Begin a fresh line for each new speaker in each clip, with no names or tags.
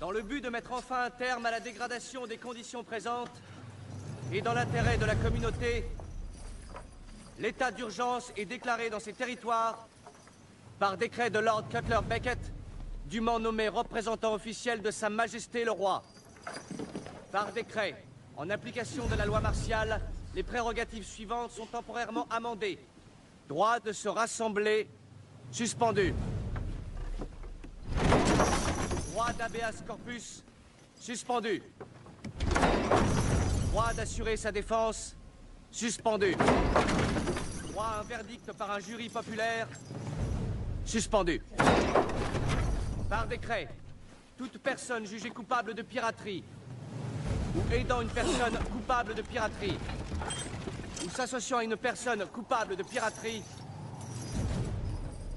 Dans le but de mettre enfin un terme à la dégradation des conditions présentes et dans l'intérêt de la communauté, l'état d'urgence est déclaré dans ces territoires par décret de Lord Cutler Beckett, dûment nommé représentant officiel de Sa Majesté le Roi. Par décret, en application de la loi martiale, les prérogatives suivantes sont temporairement amendées. Droit de se rassembler, suspendu. Droit d'habeas corpus, suspendu. Droit d'assurer sa défense, suspendu. Droit à un verdict par un jury populaire, suspendu. Par décret, toute personne jugée coupable de piraterie ou aidant une personne coupable de piraterie ou s'associant à une personne coupable de piraterie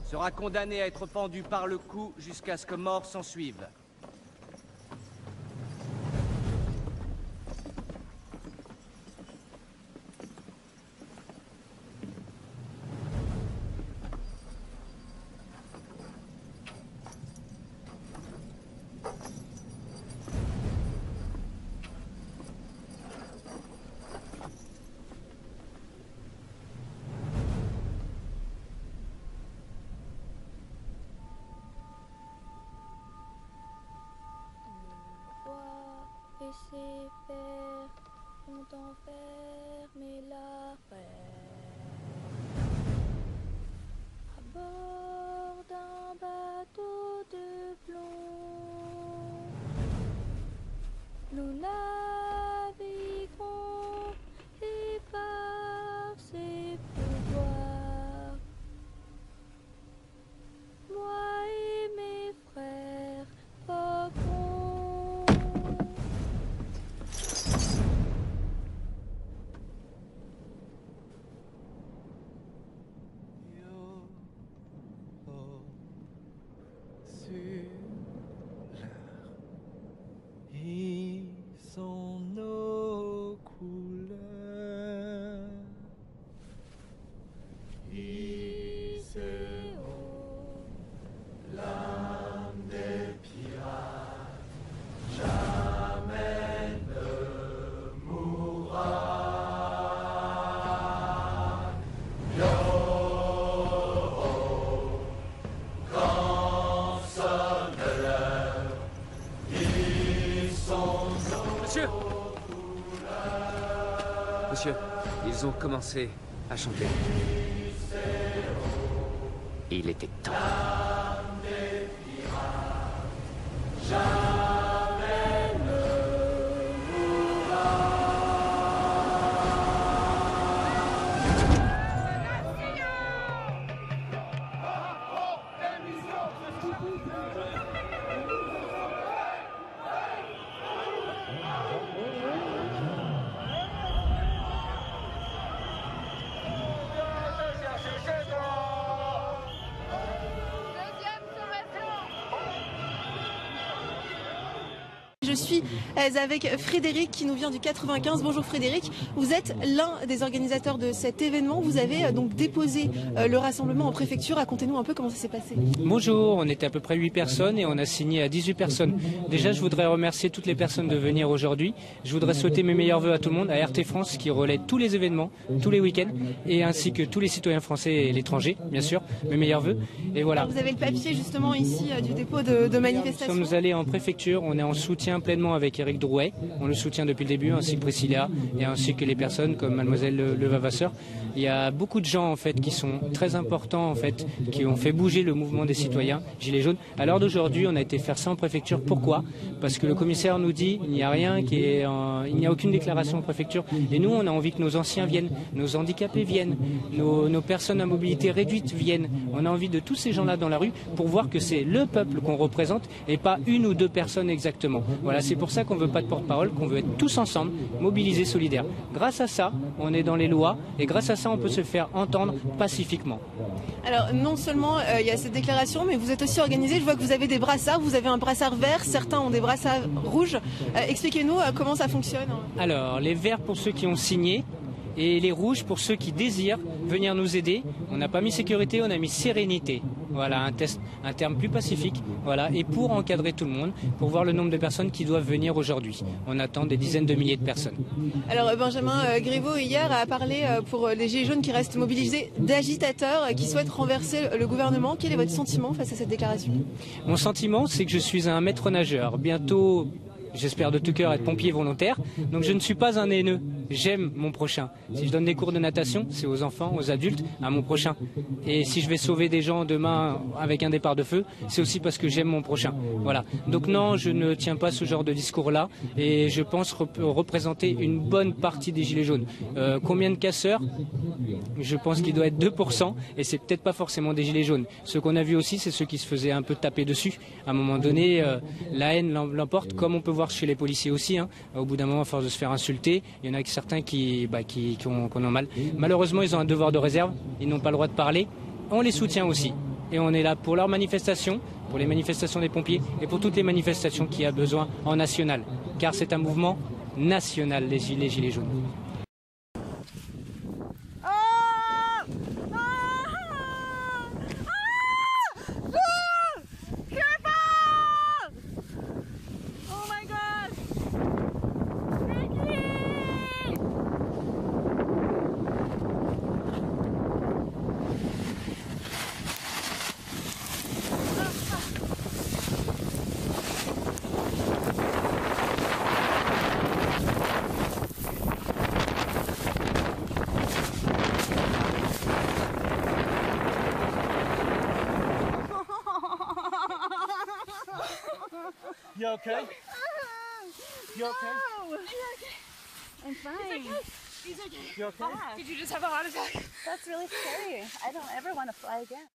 sera condamnée à être pendue par le cou jusqu'à ce que mort s'ensuive.
Laissez faire, on t'enferme et la à bord d'un bateau de plomb, nous naviguerons et par ses pouvoirs, moi et mes frères voguerons.
Ils sont nos couleurs.
Iseo,
L'âme des pirates jamais ne mourra. Yo, quand sonne l'heure, ils sont nos
Monsieur! Monsieur, ils ont commencé à chanter. Il était temps.
Je suis avec Frédéric qui nous vient du 95. Bonjour Frédéric, vous êtes l'un des organisateurs de cet événement. Vous avez donc déposé le rassemblement en préfecture. Racontez-nous un peu comment ça s'est passé.
Bonjour, on était à peu près 8 personnes et on a signé à 18 personnes. Déjà, je voudrais remercier toutes les personnes de venir aujourd'hui. Je voudrais souhaiter mes meilleurs vœux à tout le monde, à RT France qui relaie tous les événements, tous les week-ends, et ainsi que tous les citoyens français et l'étranger, bien sûr. Mes meilleurs vœux. Et voilà.
Alors, vous avez le papier justement ici du dépôt de manifestation.
Nous sommes allés en préfecture, on est en soutien pleinement avec Eric Drouet. On le soutient depuis le début, ainsi que Priscilla, et ainsi que les personnes comme Mademoiselle Levavasseur. Il y a beaucoup de gens en fait qui sont très importants en fait, qui ont fait bouger le mouvement des citoyens Gilets jaunes. À l'heure d'aujourd'hui, on a été faire ça en préfecture. Pourquoi? Parce que le commissaire nous dit il n'y a rien il n'y a aucune déclaration en préfecture. Et nous, on a envie que nos anciens viennent, nos handicapés viennent, nos personnes à mobilité réduite viennent. On a envie de tous ces gens-là dans la rue pour voir que c'est le peuple qu'on représente et pas une ou deux personnes exactement. Voilà, c'est pour ça qu'on veut pas de porte-parole, qu'on veut être tous ensemble, mobilisés, solidaires. Grâce à ça, on est dans les lois et grâce à ça, on peut se faire entendre pacifiquement.
Alors non seulement il y a cette déclaration, mais vous êtes aussi organisé. Je vois que vous avez des brassards, vous avez un brassard vert, certains ont des brassards rouges. Expliquez-nous comment ça fonctionne.
Alors, les verts pour ceux qui ont signé et les rouges pour ceux qui désirent venir nous aider. On n'a pas mis sécurité, on a mis sérénité. voilà, un terme plus pacifique, voilà, et pour encadrer tout le monde, pour voir le nombre de personnes qui doivent venir aujourd'hui. On attend des dizaines de milliers de personnes.
Alors Benjamin Griveaux hier a parlé pour les Gilets jaunes qui restent mobilisés d'agitateurs qui souhaitent renverser le gouvernement. Quel est votre sentiment face à cette déclaration?
Mon sentiment, c'est que je suis un maître nageur. Bientôt, j'espère de tout cœur être pompier volontaire. Donc je ne suis pas un haineux. J'aime mon prochain. Si je donne des cours de natation, c'est aux enfants, aux adultes, à mon prochain. Et si je vais sauver des gens demain avec un départ de feu, c'est aussi parce que j'aime mon prochain. Voilà. Donc non, je ne tiens pas ce genre de discours-là. Et je pense représenter une bonne partie des Gilets jaunes. Combien de casseurs? Je pense qu'il doit être 2%. Et c'est peut-être pas forcément des Gilets jaunes. Ce qu'on a vu aussi, c'est ceux qui se faisaient un peu taper dessus. À un moment donné, la haine l'emporte, comme on peut voir chez les policiers aussi. Hein. Au bout d'un moment, à force de se faire insulter, il y en a certains qui ont mal. Malheureusement, ils ont un devoir de réserve. Ils n'ont pas le droit de parler. On les soutient aussi. Et on est là pour leurs manifestations, pour les manifestations des pompiers et pour toutes les manifestations qu'il y a besoin en national. Car c'est un mouvement national, les Gilets jaunes.
You okay? You okay?
I'm fine.
He's okay.
You okay?
Did you just have a heart attack?
That's really scary. I don't ever want to fly again.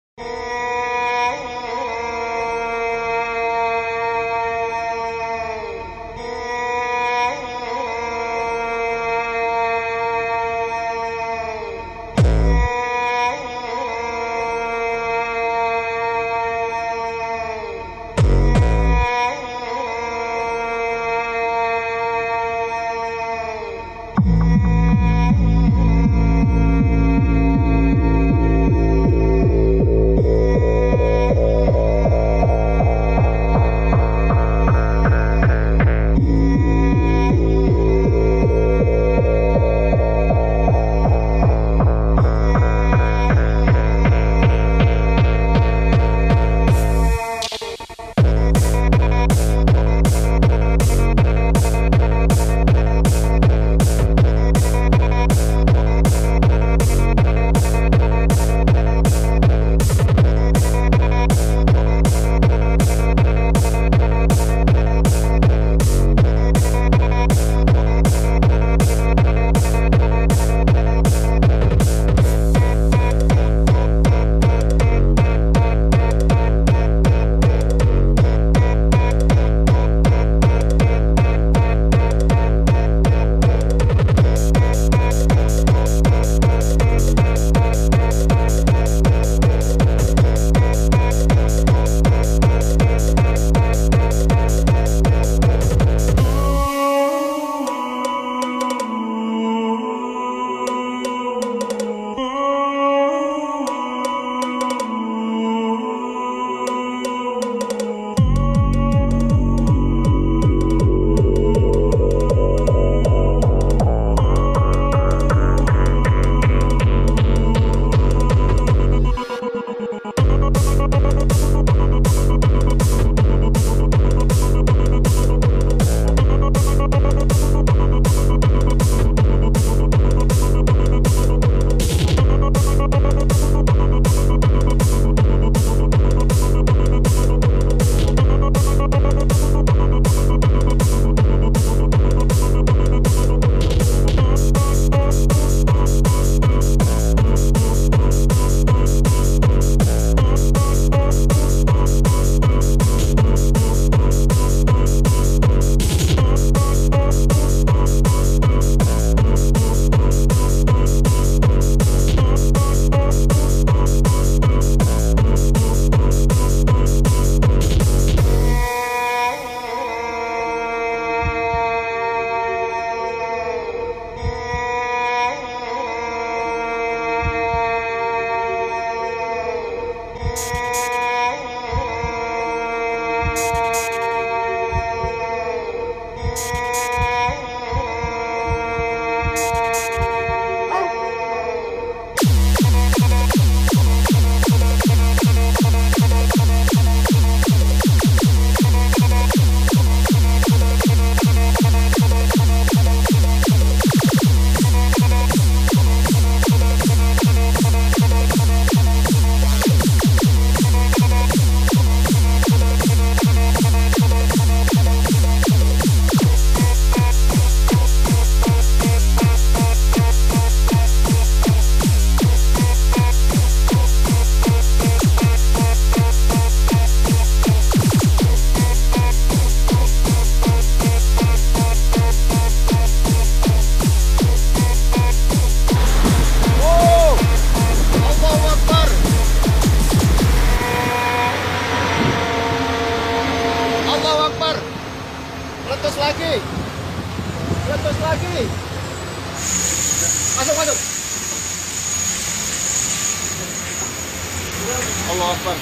Allah Akbar.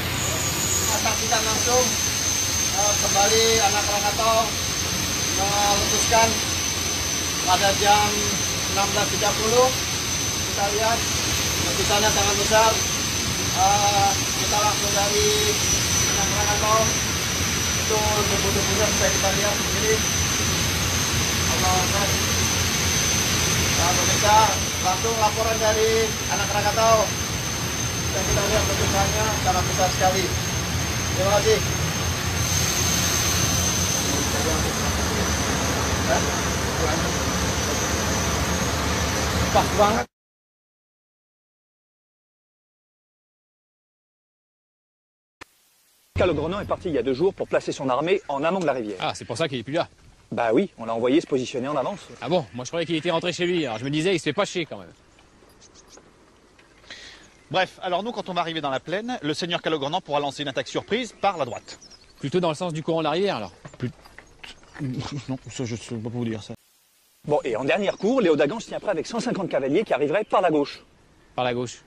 Saksikan langsung kembali anak Krakatau meletuskan pada jam 16.30. Kita lihat letusannya sangat besar. Kita langsung dari anak Krakatau itu debu-debunya bisa kita lihat sendiri. Allah Akbar. Pemirsa, langsung laporan dari anak Krakatau. Dan kita lihat letusannya sangat besar sekali. Terima kasih. Pas banget.
Calogrenant est parti il y a 2 jours pour placer son armée en amont de la rivière.
Ah, c'est pour ça qu'il est plus là.
Bah oui, on l'a envoyé se positionner en avance.
Ah bon, moi je croyais qu'il était rentré chez lui, alors je me disais, il se fait pas chier quand même.
Bref, alors nous, quand on va arriver dans la plaine, le seigneur Calogrenant pourra lancer une attaque surprise par la droite.
Plutôt dans le sens du courant de la rivière alors.
Non, ça je sais pas vous dire ça.
Bon, et en dernier recours, Léo Dagan se tient prêt avec 150 cavaliers qui arriveraient par la gauche.
Par la gauche.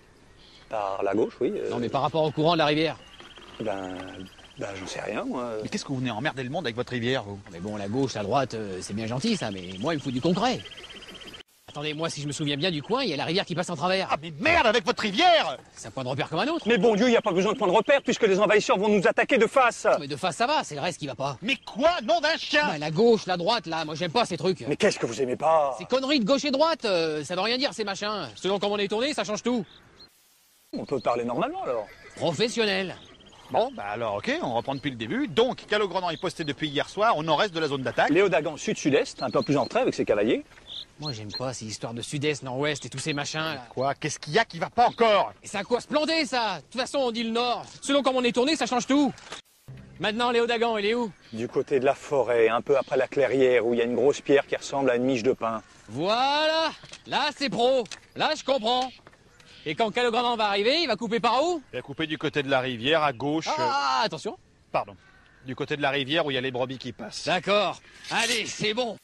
Par la gauche, oui.
Non mais par rapport au courant de la rivière.
Ben j'en sais rien, moi.
Mais qu'est-ce que vous venez emmerder le monde avec votre rivière, vous?
Mais bon, la gauche, la droite, c'est bien gentil ça, mais moi il me faut du concret. Attendez, moi si je me souviens bien du coin, il y a la rivière qui passe en travers.
Ah mais merde avec votre rivière!
C'est un point de repère comme un autre.
Mais bon Dieu, il n'y a pas besoin de point de repère puisque les envahisseurs vont nous attaquer de face.
Mais de face ça va, c'est le reste qui va pas.
Mais quoi? Nom d'un chien!
Bah, la gauche, la droite là, moi j'aime pas ces trucs.
Mais qu'est-ce que vous aimez pas?
Ces conneries de gauche et droite, ça veut rien dire ces machins. Selon comment on est tourné, ça change tout.
On peut parler normalement alors.
Professionnel.
Bon, bah alors ok, on reprend depuis le début. Donc, Calogrenant est posté depuis hier soir au nord-est de la zone d'attaque.
Léo Dagan sud-sud-est, un peu plus en retrait avec ses cavaliers.
Moi j'aime pas ces histoires de sud-est, nord-ouest et tous ces machins là.
Quoi? Qu'est-ce qu'il y a qui va pas encore?
Et c'est à quoi se planter ça? De toute façon on dit le nord. Selon comment on est tourné, ça change tout. Maintenant Léo Dagan, il est où?
Du côté de la forêt, un peu après la clairière, où il y a une grosse pierre qui ressemble à une miche de pain.
Voilà. Là c'est pro. Là je comprends. Et quand Calogrenant va arriver, il va couper par où?
Il a coupé du côté de la rivière à gauche.
Ah, attention.
Pardon. Du côté de la rivière où il y a les brebis qui passent.
D'accord. Allez, c'est bon.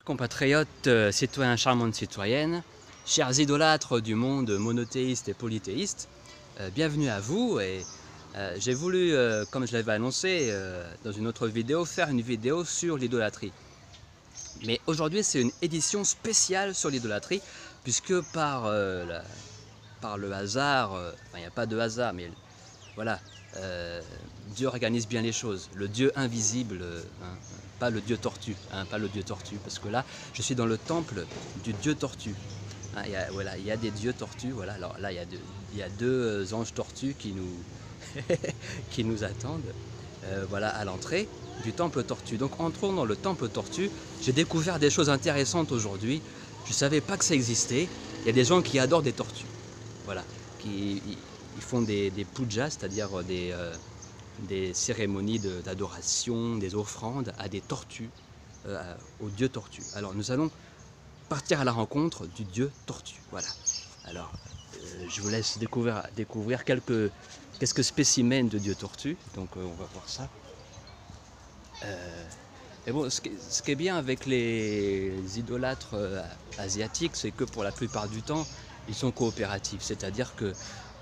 Compatriotes, citoyens charmantes citoyennes, chers idolâtres du monde monothéiste et polythéiste, bienvenue à vous. Et j'ai voulu, comme je l'avais annoncé dans une autre vidéo, faire une vidéo sur l'idolâtrie. Mais aujourd'hui c'est une édition spéciale sur l'idolâtrie, puisque par le hasard, enfin il n'y a pas de hasard, mais voilà, Dieu organise bien les choses, le Dieu invisible, pas le Dieu tortue, pas le Dieu tortue, parce que là je suis dans le temple du Dieu tortue. Voilà, il y a des dieux tortues, voilà. Alors là il y a deux anges tortues qui nous attendent, voilà, à l'entrée du temple tortue. Donc entrons dans le temple tortue. J'ai découvert des choses intéressantes aujourd'hui. Je ne savais pas que ça existait. Il y a des gens qui adorent des tortues, voilà, ils font des pujas, c'est-à-dire des cérémonies d'adoration, des offrandes à des tortues, au dieu tortue. Alors nous allons partir à la rencontre du dieu tortue. Voilà. Alors je vous laisse découvrir quelques spécimens de dieu tortue. Donc on va voir ça. Et bon, ce qui est bien avec les idolâtres asiatiques, c'est que pour la plupart du temps, ils sont coopératifs, c'est-à-dire que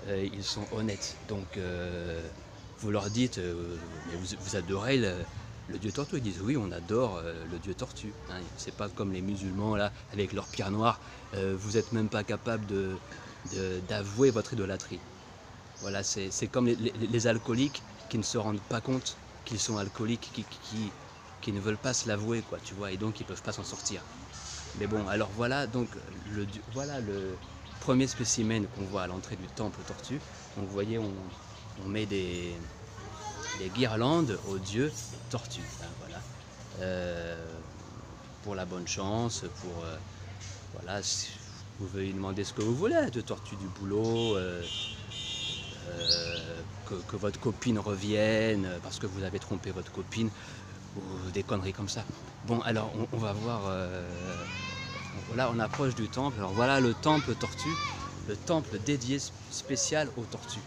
ils sont honnêtes. Donc vous leur dites, mais vous adorez le dieu tortue. Ils disent oui, on adore le dieu tortue. C'est pas comme les musulmans là, avec leur pierre noire. Vous n'êtes même pas capable d'avouer votre idolâtrie. Voilà, c'est comme les alcooliques qui ne se rendent pas compte qu'ils sont alcooliques, qui ne veulent pas se l'avouer, quoi, tu vois, et donc ils ne peuvent pas s'en sortir. Mais bon, alors voilà, donc voilà le premier spécimen qu'on voit à l'entrée du temple tortue. Donc vous voyez, on met des guirlandes au dieu tortue, voilà, pour la bonne chance, pour voilà, si vous pouvez lui demander ce que vous voulez, de tortue du boulot, que votre copine revienne parce que vous avez trompé votre copine, ou des conneries comme ça. Bon, alors on va voir, là on approche du temple. Alors voilà le temple tortue, le temple dédié spécial aux tortues.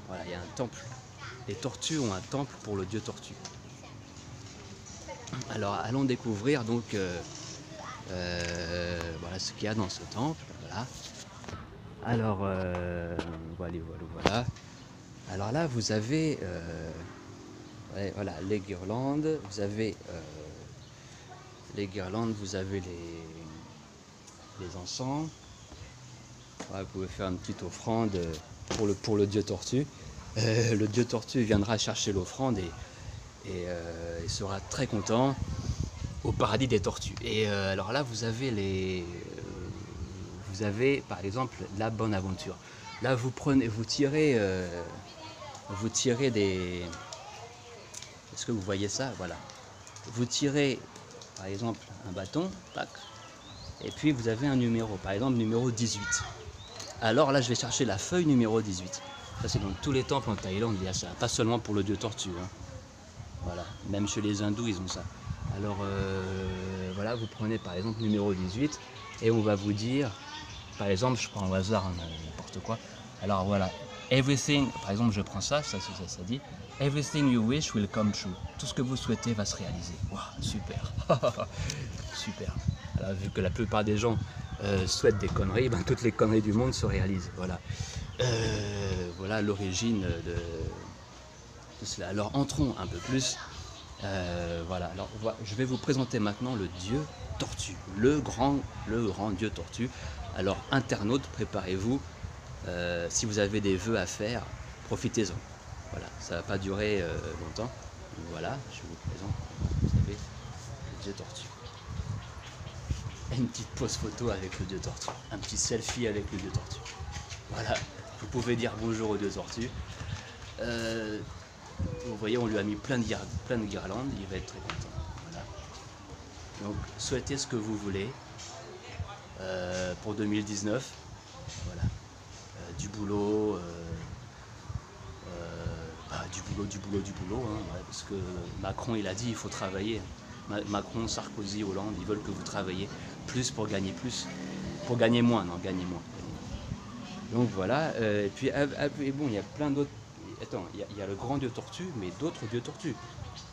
Voilà, il y a un temple. Les tortues ont un temple pour le dieu tortue. Alors allons découvrir donc voilà ce qu'il y a dans ce temple. Voilà. Alors voilà. Alors là vous avez ouais, voilà, les guirlandes. Vous avez les guirlandes, vous avez les encens. Voilà, vous pouvez faire une petite offrande pour le dieu tortue. Le dieu tortue viendra chercher l'offrande et il sera très content au paradis des tortues. Et alors là vous avez vous avez par exemple la bonne aventure. Là vous tirez des... Est-ce que vous voyez ça? Voilà. Vous tirez par exemple un bâton, tac, et puis vous avez un numéro, par exemple numéro 18. Alors là je vais chercher la feuille numéro 18. Ça c'est dans tous les temples en Thaïlande, il y a ça, pas seulement pour le dieu tortue, hein. Voilà, même chez les hindous ils ont ça. Alors voilà, vous prenez par exemple numéro 18 et on va vous dire, par exemple, je prends au hasard n'importe quoi. Alors voilà, everything, par exemple je prends ça dit everything you wish will come true. Tout ce que vous souhaitez va se réaliser. Waouh, super. Super. Alors vu que la plupart des gens souhaitent des conneries, ben, toutes les conneries du monde se réalisent. Voilà. Voilà l'origine de cela. Alors entrons un peu plus. Voilà. Alors je vais vous présenter maintenant le dieu tortue, le grand dieu tortue. Alors internautes, préparez-vous. Si vous avez des vœux à faire, profitez-en. Voilà, ça va pas durer longtemps. Donc voilà, je vous présente, vous savez, le dieu tortue. Une petite pose photo avec le dieu tortue, un petit selfie avec le dieu tortue. Voilà, vous pouvez dire bonjour au dieu tortue. Vous voyez, on lui a mis plein de guirlandes, il va être très content. Voilà. Donc souhaitez ce que vous voulez pour 2019. Voilà. Du boulot, du boulot, hein, ouais, parce que Macron il a dit il faut travailler. Macron, Sarkozy, Hollande, ils veulent que vous travaillez plus pour gagner moins, non, gagner moins. Donc voilà, et puis bon, il y a plein d'autres. Attends, il y a le grand dieu tortue, mais d'autres dieux tortues.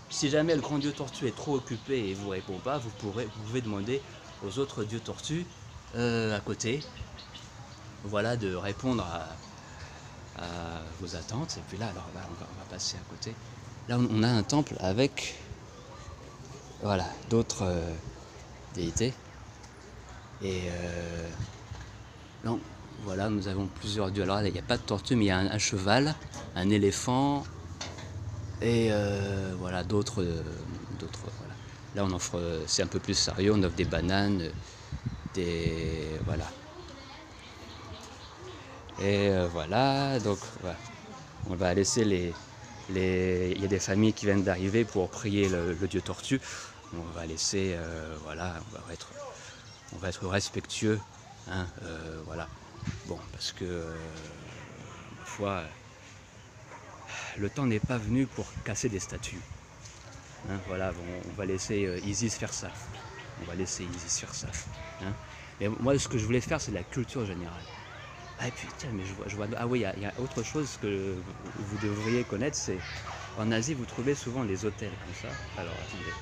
Si jamais le grand dieu tortue est trop occupé et vous répond pas, vous pouvez demander aux autres dieux tortues à côté, voilà, de répondre à vos attentes. Et puis là, alors là, on va passer à côté. Là, on a un temple avec, voilà, d'autres déités. Et non, voilà, nous avons plusieurs dieux. Alors là, il n'y a pas de tortue, mais il y a un cheval, un éléphant. Et voilà, d'autres, voilà. Là, on offre, c'est un peu plus sérieux, on offre des bananes, voilà. Et voilà, donc voilà. On va laisser il y a des familles qui viennent d'arriver pour prier le dieu tortue. On va laisser, voilà, on va être respectueux, hein, voilà. Bon, parce que, ma foi, le temps n'est pas venu pour casser des statues. Hein, voilà, bon, on va laisser Isis faire ça. On va laisser Isis faire ça. Hein. Et moi, ce que je voulais faire, c'est la culture générale. Ah putain, mais je vois. Ah oui, il y a autre chose que vous devriez connaître, c'est en Asie, vous trouvez souvent les hôtels comme ça. Alors, attendez,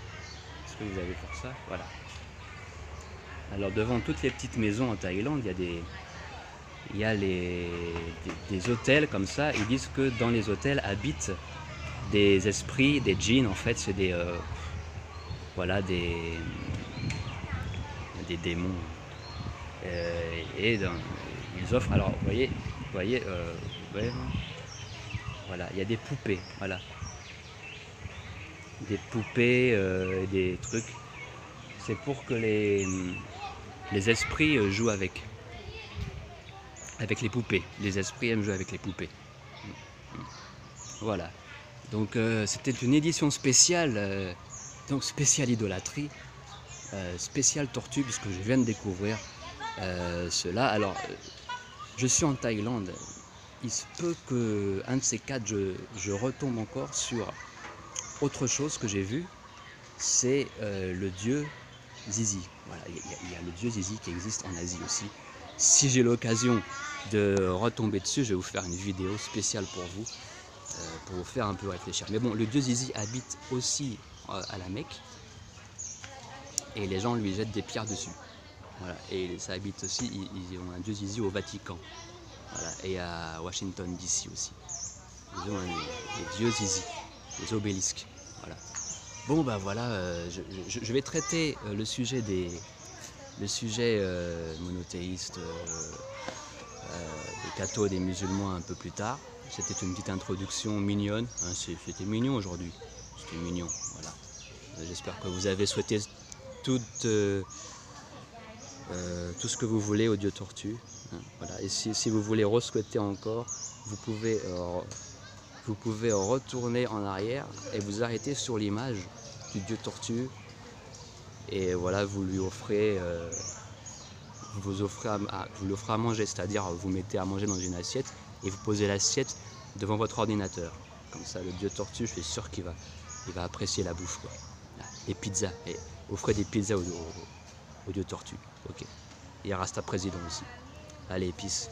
est-ce que vous avez pour ça? Voilà. Alors, devant toutes les petites maisons en Thaïlande, il y a des hôtels comme ça. Ils disent que dans les hôtels habitent des esprits, des djinns, en fait, c'est des voilà, des démons. Et ils offrent, alors vous voyez, ouais, voilà, il y a des poupées, voilà, des poupées, des trucs. C'est pour que les esprits jouent avec les poupées. Les esprits aiment jouer avec les poupées. Voilà. Donc c'était une édition spéciale, donc spéciale idolâtrie, spéciale tortue, puisque je viens de découvrir cela. Alors, je suis en Thaïlande. Il se peut que un de ces quatre, je retombe encore sur autre chose que j'ai vu. C'est le dieu Zizi. Voilà, il y a le dieu Zizi qui existe en Asie aussi. Si j'ai l'occasion de retomber dessus, je vais vous faire une vidéo spéciale pour vous faire un peu réfléchir. Mais bon, le dieu Zizi habite aussi à la Mecque et les gens lui jettent des pierres dessus. Voilà. Et ça habite aussi, ils ont un dieu Zizi au Vatican, voilà. Et à Washington DC aussi. Ils ont les dieux Zizi, les obélisques. Voilà. Bon bah voilà, je vais traiter le sujet monothéiste, des cathos et des musulmans un peu plus tard. C'était une petite introduction mignonne, hein, c'était mignon aujourd'hui, c'était mignon, voilà. J'espère que vous avez souhaité tout ce que vous voulez au dieu tortue, hein, voilà. Et si vous voulez re-souhaiter encore, vous pouvez retourner en arrière et vous arrêter sur l'image du dieu tortue. Et voilà, vous lui offrez, vous lui offrez à manger, c'est-à-dire vous mettez à manger dans une assiette et vous posez l'assiette devant votre ordinateur. Comme ça, le dieu tortue, je suis sûr qu'il va apprécier la bouffe, quoi. Les pizzas, et offrez des pizzas au dieu tortue. Ok. Il y a Rasta président aussi. Allez, peace.